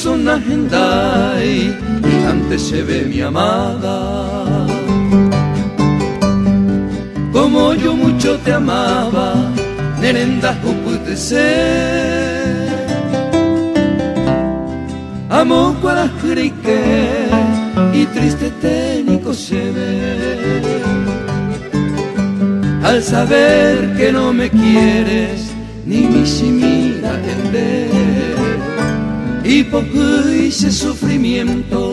son agendai y antes se ve mi amada. Como yo mucho te amaba, nerenda uputese. Amo para jrique y triste técnico se ve. Al saber que no me quieres, ni mi simira entender. Y poco hice sufrimiento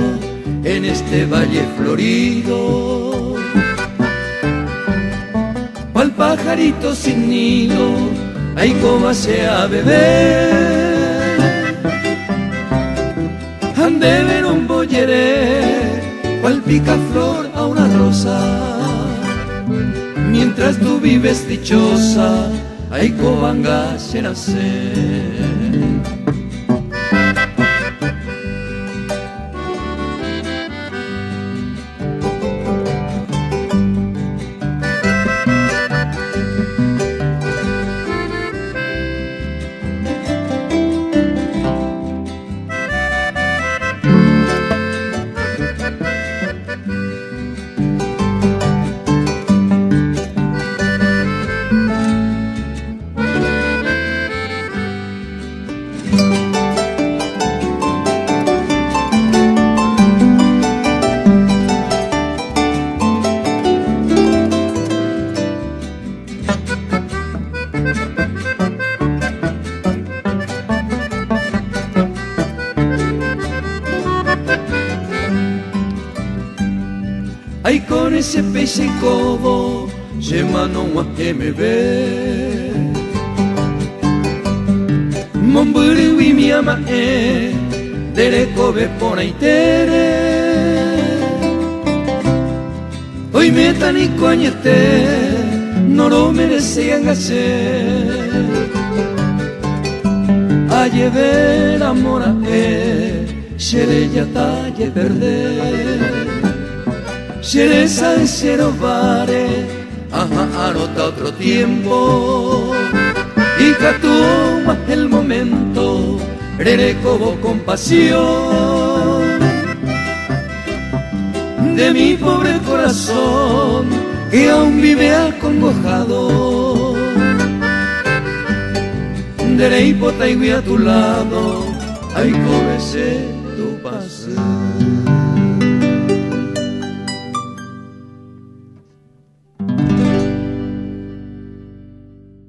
en este valle florido. Cual pajarito sin nido, ahí cómase a beber. Han de ver un boyeré, cual picaflor a una rosa. Mientras tú vives dichosa, ahí cobanga se nacer. Ay, con ese peixe cobo, se manou a que me ve. Momburu y mi ama dere kobe ponaitere. Hoy me tan y coñete, no lo merecían hacer. A llevar amor a se ya talle perder. Cereza en cero vare, ajá, anota otro tiempo. Y catuma el momento, recobo compasión de mi pobre corazón que aún vive acongojado. De la hipota y a tu lado, ay, cóbese tu pasión.